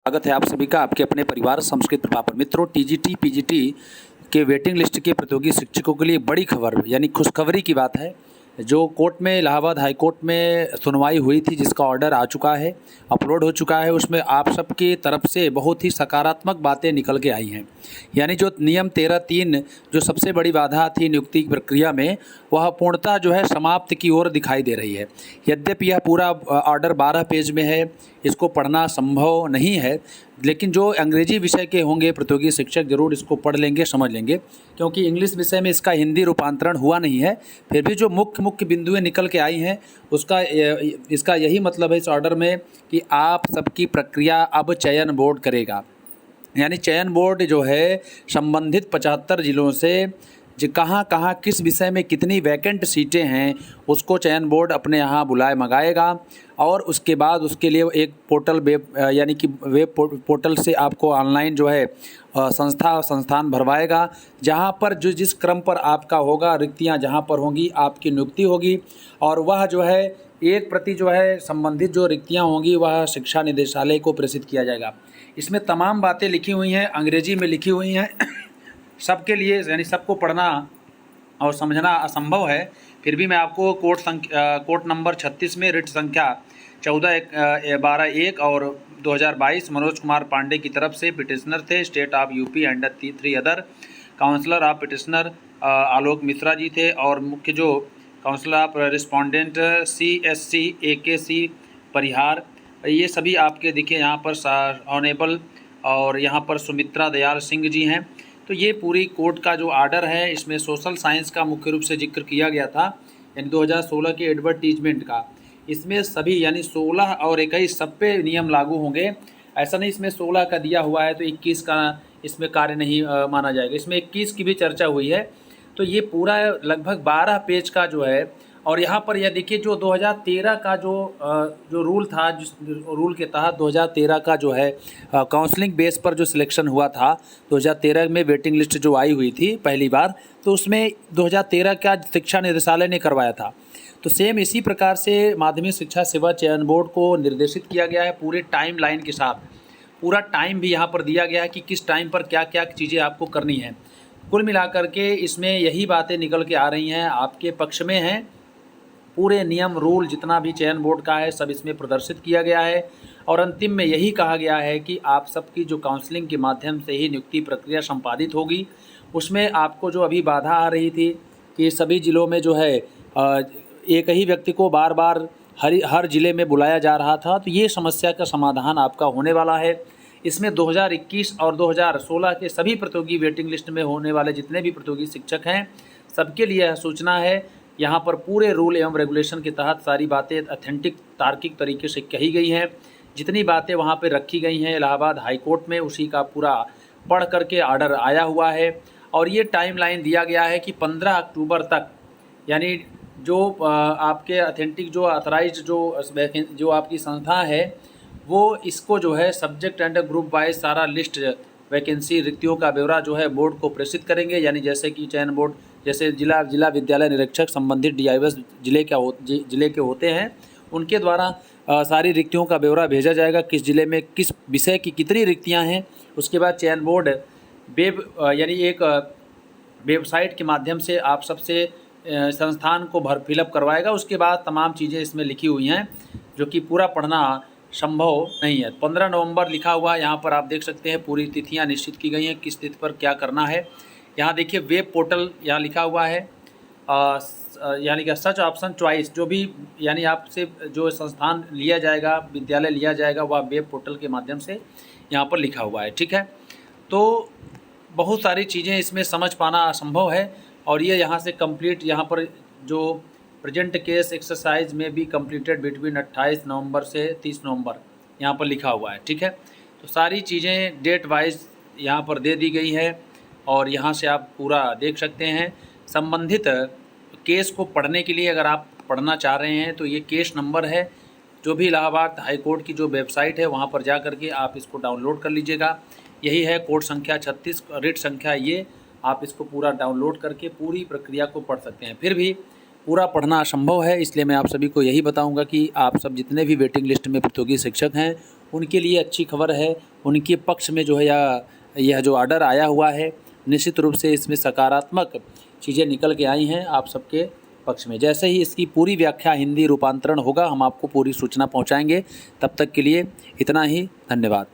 स्वागत है आप सभी का आपके अपने परिवार संस्कृत प्रभा पर। मित्रों, टीजीटी पीजीटी के वेटिंग लिस्ट के प्रतियोगी शिक्षकों के लिए बड़ी खबर यानी खुशखबरी की बात है। जो कोर्ट में इलाहाबाद हाई कोर्ट में सुनवाई हुई थी, जिसका ऑर्डर आ चुका है, अपलोड हो चुका है, उसमें आप सबकी तरफ से बहुत ही सकारात्मक बातें निकल के आई हैं। यानी जो नियम 13(3) जो सबसे बड़ी बाधा थी नियुक्ति की प्रक्रिया में, वह पूर्णतः जो है समाप्त की ओर दिखाई दे रही है। यद्यपि यह पूरा ऑर्डर 12 पेज में है, इसको पढ़ना संभव नहीं है, लेकिन जो अंग्रेजी विषय के होंगे प्रतियोगी शिक्षक ज़रूर इसको पढ़ लेंगे, समझ लेंगे, क्योंकि इंग्लिश विषय में इसका हिंदी रूपांतरण हुआ नहीं है। फिर भी जो मुख्य बिंदुएं निकल के आई हैं, उसका इसका यही मतलब है इस ऑर्डर में कि आप सबकी प्रक्रिया अब चयन बोर्ड करेगा। यानी चयन बोर्ड जो है संबंधित 75 जिलों से जो कहाँ किस विषय में कितनी वैकेंट सीटें हैं, उसको चयन बोर्ड अपने यहाँ बुलाए मंगाएगा और उसके बाद उसके लिए एक पोर्टल यानी कि वेब पोर्टल से आपको ऑनलाइन जो है संस्थान भरवाएगा, जहाँ पर जो जिस क्रम पर आपका होगा, रिक्तियाँ जहाँ पर होंगी आपकी नियुक्ति होगी, और वह जो है एक प्रति जो है संबंधित जो रिक्तियाँ होंगी वह शिक्षा निदेशालय को प्रेषित किया जाएगा। इसमें तमाम बातें लिखी हुई हैं, अंग्रेजी में लिखी हुई हैं सबके लिए, यानी सबको पढ़ना और समझना असंभव है। फिर भी मैं आपको कोर्ट नंबर 36 में रिट संख्या 14/12/1 और 2022 मनोज कुमार पांडे की तरफ से पिटिशनर थे state of UP and 3 other counsellor of petitioner Alok Mishra ji थे, और मुख्य जो counsellor of respondent CSC AKC Parihar, ये सभी आपके दिखे यहाँ पर ऑनेबल, और यहाँ पर सुमित्रा दयाल सिंह जी हैं। तो ये पूरी कोर्ट का जो आर्डर है, इसमें सोशल साइंस का मुख्य रूप से जिक्र किया गया था, यानी 2016 के एडवर्टीजमेंट का। इसमें सभी यानी 16 और 21 सब पे नियम लागू होंगे। ऐसा नहीं इसमें 16 का दिया हुआ है तो 21 का इसमें कार्य नहीं माना जाएगा। इसमें 21 की भी चर्चा हुई है। तो ये पूरा लगभग 12 पेज का जो है, और यहाँ पर यह देखिए जो 2013 का जो रूल था, जिस रूल के तहत 2013 का जो है काउंसलिंग बेस पर जो सिलेक्शन हुआ था, 2013 में वेटिंग लिस्ट जो आई हुई थी पहली बार, तो उसमें 2013 का शिक्षा निदेशालय ने करवाया था। तो सेम इसी प्रकार से माध्यमिक शिक्षा सेवा चयन बोर्ड को निर्देशित किया गया है पूरे टाइम लाइन के साथ। पूरा टाइम भी यहाँ पर दिया गया है कि किस टाइम पर क्या क्या चीज़ें आपको करनी है। कुल मिलाकर के इसमें यही बातें निकल के आ रही हैं, आपके पक्ष में हैं। पूरे नियम रूल जितना भी चयन बोर्ड का है सब इसमें प्रदर्शित किया गया है, और अंतिम में यही कहा गया है कि आप सबकी जो काउंसलिंग के माध्यम से ही नियुक्ति प्रक्रिया संपादित होगी। उसमें आपको जो अभी बाधा आ रही थी कि सभी ज़िलों में जो है एक ही व्यक्ति को बार बार हर ज़िले में बुलाया जा रहा था, तो ये समस्या का समाधान आपका होने वाला है। इसमें 2021 और 2016 के सभी प्रतियोगी वेटिंग लिस्ट में होने वाले जितने भी प्रतियोगी शिक्षक हैं, सबके लिए यह सूचना है। यहाँ पर पूरे रूल एवं रेगुलेशन के तहत सारी बातें ऑथेंटिक तार्किक तरीके से कही गई हैं। जितनी बातें वहाँ पे रखी गई हैं इलाहाबाद हाई कोर्ट में, उसी का पूरा पढ़ करके आर्डर आया हुआ है। और ये टाइमलाइन दिया गया है कि 15 अक्टूबर तक, यानी जो आपके ऑथेंटिक जो ऑथराइज्ड जो आपकी संस्था है, वो इसको जो है सब्जेक्ट एंड ग्रुप वाइज सारा लिस्ट वैकेंसी रिक्तियों का ब्यौरा जो है बोर्ड को प्रेषित करेंगे। यानी जैसे कि चयन बोर्ड जैसे जिला विद्यालय निरीक्षक संबंधित DIVS जिले के होते हैं, उनके द्वारा सारी रिक्तियों का ब्यौरा भेजा जाएगा, किस जिले में किस विषय की कितनी रिक्तियां हैं। उसके बाद चयन बोर्ड यानी एक वेबसाइट के माध्यम से आप सबसे संस्थान को फिलअप करवाएगा। उसके बाद तमाम चीज़ें इसमें लिखी हुई हैं जो कि पूरा पढ़ना संभव नहीं है। 15 नवंबर लिखा हुआ यहाँ पर आप देख सकते हैं, पूरी तिथियाँ निश्चित की गई हैं किस तिथि पर क्या करना है। यहाँ देखिए वेब पोर्टल यहाँ लिखा हुआ है, यानी कि सच ऑप्शन चॉइस, जो भी यानी आपसे जो संस्थान लिया जाएगा, विद्यालय लिया जाएगा, वह वेब पोर्टल के माध्यम से यहाँ पर लिखा हुआ है। ठीक है, तो बहुत सारी चीज़ें इसमें समझ पाना असंभव है। और ये यहाँ से कंप्लीट, यहाँ पर जो प्रेजेंट केस एक्सरसाइज में भी कंप्लीटेड बिटवीन 28 नवंबर से 30 नवंबर यहाँ पर लिखा हुआ है। ठीक है, तो सारी चीज़ें डेट वाइज यहाँ पर दे दी गई है, और यहाँ से आप पूरा देख सकते हैं। संबंधित केस को पढ़ने के लिए अगर आप पढ़ना चाह रहे हैं तो ये केस नंबर है, जो भी इलाहाबाद हाई कोर्ट की जो वेबसाइट है वहाँ पर जा कर के आप इसको डाउनलोड कर लीजिएगा। यही है कोर्ट संख्या 36, रिट संख्या ये, आप इसको पूरा डाउनलोड करके पूरी प्रक्रिया को पढ़ सकते हैं। फिर भी पूरा पढ़ना असंभव है, इसलिए मैं आप सभी को यही बताऊंगा कि आप सब जितने भी वेटिंग लिस्ट में प्रतियोगी शिक्षक हैं उनके लिए अच्छी खबर है। उनके पक्ष में जो है यह जो ऑर्डर आया हुआ है, निश्चित रूप से इसमें सकारात्मक चीज़ें निकल के आई हैं आप सबके पक्ष में। जैसे ही इसकी पूरी व्याख्या हिंदी रूपांतरण होगा, हम आपको पूरी सूचना पहुंचाएंगे। तब तक के लिए इतना ही, धन्यवाद।